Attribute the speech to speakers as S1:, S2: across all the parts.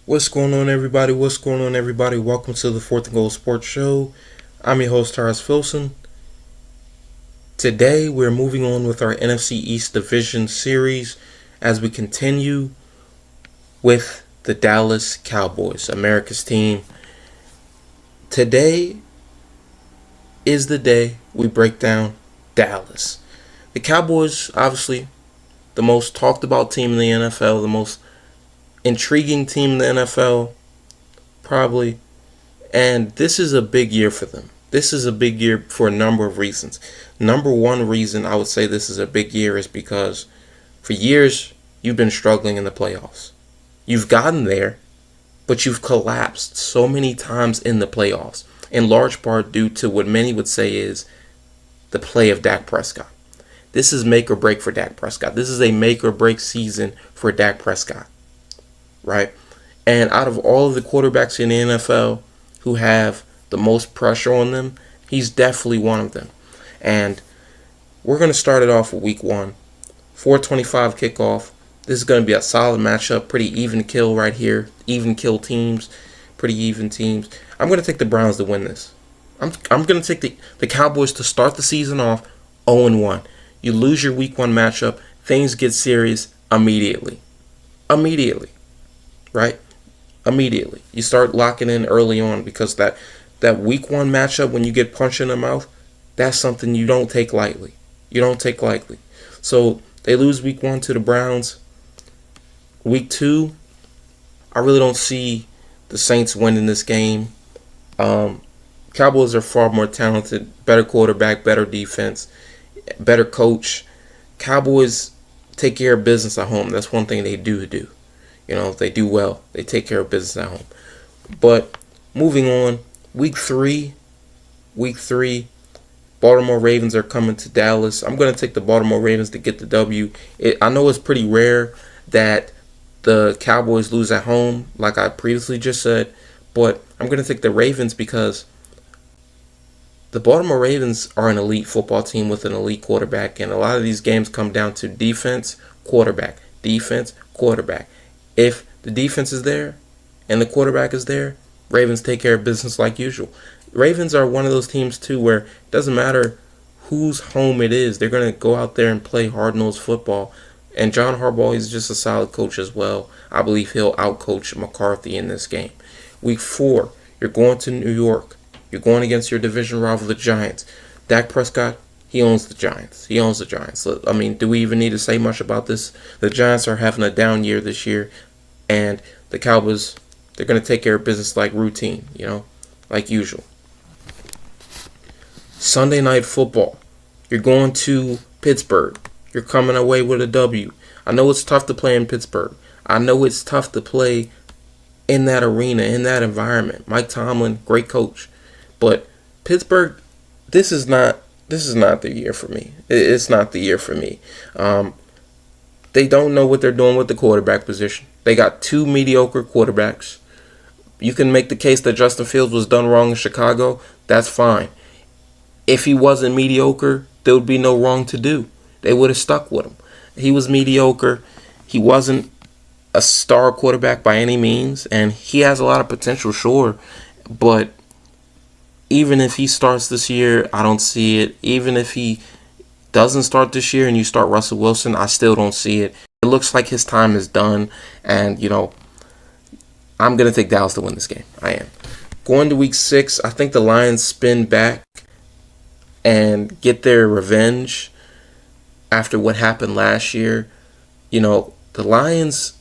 S1: What's going on, everybody? What's going on, everybody? Welcome to the Fourth and Goal Sports Show. I'm your host, Taras Filson. Today, we're moving on with our NFC East Division series as we continue with the Dallas Cowboys, America's team. Today is the day we break down Dallas. The Cowboys, obviously, the most talked about team in the NFL, the most intriguing team in the NFL, probably. And this is a big year for them. This is a big year for a number of reasons. Number one reason I would say this is a big year is because for years you've been struggling in the playoffs. You've gotten there, but you've collapsed so many times in the playoffs, in large part due to what many would say is the play of Dak Prescott. This is make or break for Dak Prescott. This is a make or break season for Dak Prescott, right? And out of all of the quarterbacks in the NFL who have the most pressure on them, he's definitely one of them. And we're going to start it off with week one. 4:25 kickoff. This is going to be a solid matchup. Pretty even kill right here. Even kill teams. Pretty even teams. I'm going to take the Browns to win this. I'm going to take the Cowboys to start the season off 0-1. You lose your week one matchup. Things get serious immediately. Immediately. Right? Immediately. You start locking in early on because that week one matchup when you get punched in the mouth, that's something you don't take lightly. You don't take lightly. So they lose week one to the Browns. Week two, I really don't see the Saints winning this game. Cowboys are far more talented, better quarterback, better defense, better coach. Cowboys take care of business at home. That's one thing they do. You know, they do well. They take care of business at home. But moving on, week three, Baltimore Ravens are coming to Dallas. I'm going to take the Baltimore Ravens to get the W. I know it's pretty rare that the Cowboys lose at home, like I previously just said, but I'm going to take the Ravens because the Baltimore Ravens are an elite football team with an elite quarterback, and a lot of these games come down to defense, quarterback, defense, quarterback. If the defense is there and the quarterback is there, Ravens take care of business like usual. Ravens are one of those teams, too, where it doesn't matter whose home it is. They're going to go out there and play hard-nosed football. And John Harbaugh is just a solid coach as well. I believe he'll outcoach McCarthy in this game. Week four, you're going to New York. You're going against your division rival, the Giants. Dak Prescott, he owns the Giants. He owns the Giants. I mean, do we even need to say much about this? The Giants are having a down year this year. And the Cowboys, they're going to take care of business like routine, like usual. Sunday Night Football. You're going to Pittsburgh. You're coming away with a W. I know it's tough to play in Pittsburgh. I know it's tough to play in that arena, in that environment. Mike Tomlin, great coach. But Pittsburgh, this is not the year for me. It's not the year for me. They don't know what they're doing with the quarterback position. They got two mediocre quarterbacks. You can make the case that Justin Fields was done wrong in Chicago. That's fine. If he wasn't mediocre, there would be no wrong to do. They would have stuck with him. He was mediocre. He wasn't a star quarterback by any means, and he has a lot of potential, sure. But even if he starts this year, I don't see it. Even if he doesn't start this year and you start Russell Wilson, I still don't see it. It looks like his time is done, and, I'm going to take Dallas to win this game. I am. Going to week 6, I think the Lions spin back and get their revenge after what happened last year. The Lions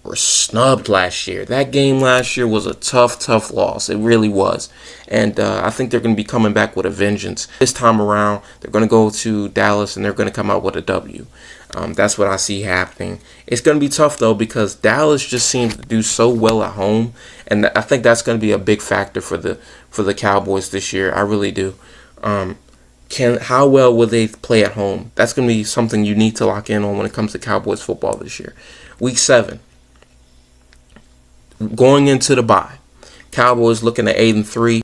S1: were snubbed last year. That game last year was a tough loss. It really was. And I think they're going to be coming back with a vengeance. This time around, they're going to go to Dallas and they're going to come out with a W. That's what I see happening. It's going to be tough, though, because Dallas just seems to do so well at home. And I think that's going to be a big factor for the Cowboys this year. I really do. How well will they play at home? That's going to be something you need to lock in on when it comes to Cowboys football this year. Week 7. Going into the bye. Cowboys looking at 8-3.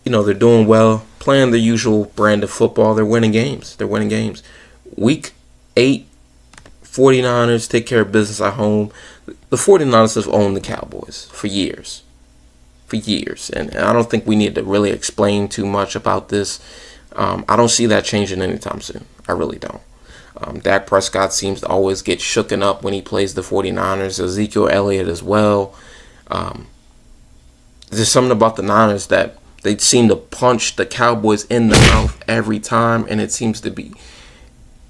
S1: They're doing well, playing the usual brand of football. They're winning games. Week 8, 49ers take care of business at home. The 49ers have owned the Cowboys for years. For years. And I don't think we need to really explain too much about this. I don't see that changing anytime soon. I really don't. Dak Prescott seems to always get shooken up when he plays the 49ers. Ezekiel Elliott as well. There's something about the Niners that they seem to punch the Cowboys in the mouth every time, and it seems to be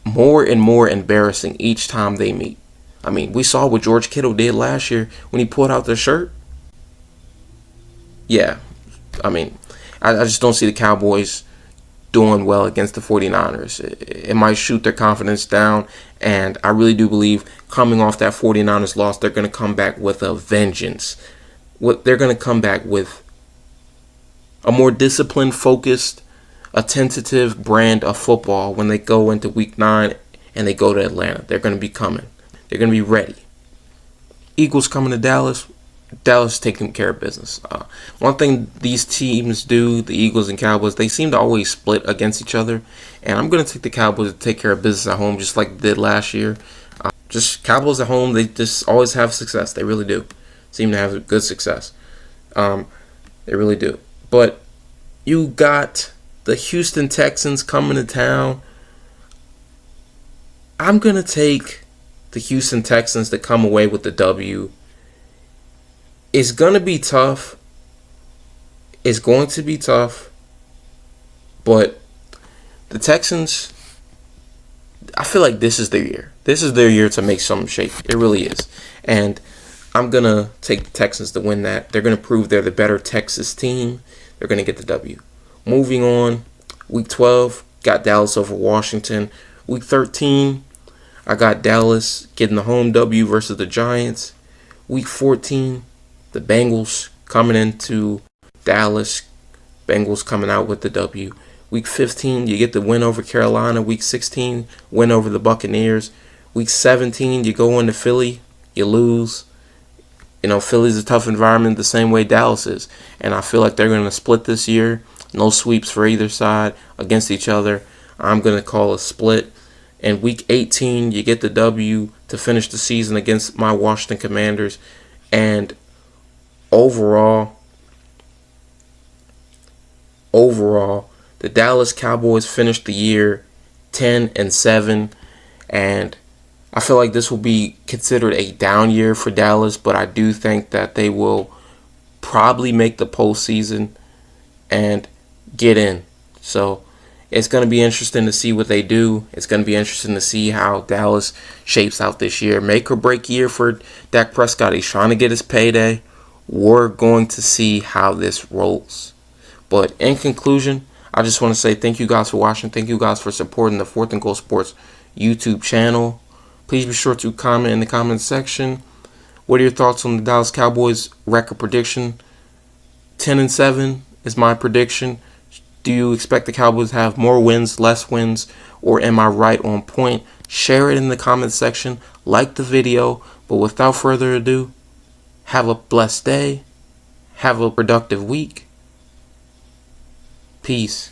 S1: more and more embarrassing each time they meet. I mean, we saw what George Kittle did last year when he pulled out the shirt. Yeah, I mean, I just don't see the Cowboys doing well against the 49ers. It might shoot their confidence down, and I really do believe coming off that 49ers loss, they're going to come back with a vengeance. They're going to come back with a more disciplined, focused, a tentative brand of football when they go into Week 9 and they go to Atlanta. They're going to be coming. They're going to be ready. Eagles coming to Dallas. Dallas taking care of business. One thing these teams do, the Eagles and Cowboys, they seem to always split against each other. And I'm going to take the Cowboys to take care of business at home just like they did last year. Just Cowboys at home, they just always have success. They really do. Seem to have good success. They really do. But you got the Houston Texans coming to town. I'm going to take the Houston Texans to come away with the W. It's going to be tough. It's going to be tough. But the Texans, I feel like this is their year. This is their year to make something shake. It really is. And I'm going to take the Texans to win that. They're going to prove they're the better Texas team. They're going to get the W. Moving on, Week 12, got Dallas over Washington. Week 13, I got Dallas getting the home W versus the Giants. Week 14, the Bengals coming into Dallas. Bengals coming out with the W. Week 15, you get the win over Carolina. Week 16, win over the Buccaneers. Week 17, you go into Philly, you lose. You know, Philly's a tough environment the same way Dallas is. And I feel like they're going to split this year. No sweeps for either side against each other. I'm going to call a split. And Week 18, you get the W to finish the season against my Washington Commanders. And overall, the Dallas Cowboys finished the year 10-7. And I feel like this will be considered a down year for Dallas, but I do think that they will probably make the postseason and get in. So it's going to be interesting to see what they do. It's going to be interesting to see how Dallas shapes out this year. Make or break year for Dak Prescott. He's trying to get his payday. We're going to see how this rolls. But in conclusion, I just want to say thank you guys for watching. Thank you guys for supporting the 4th and Goal Sports YouTube channel. Please be sure to comment in the comment section. What are your thoughts on the Dallas Cowboys record prediction? 10-7 is my prediction. Do you expect the Cowboys to have more wins, less wins, or am I right on point? Share it in the comment section. Like the video. But without further ado, have a blessed day. Have a productive week. Peace.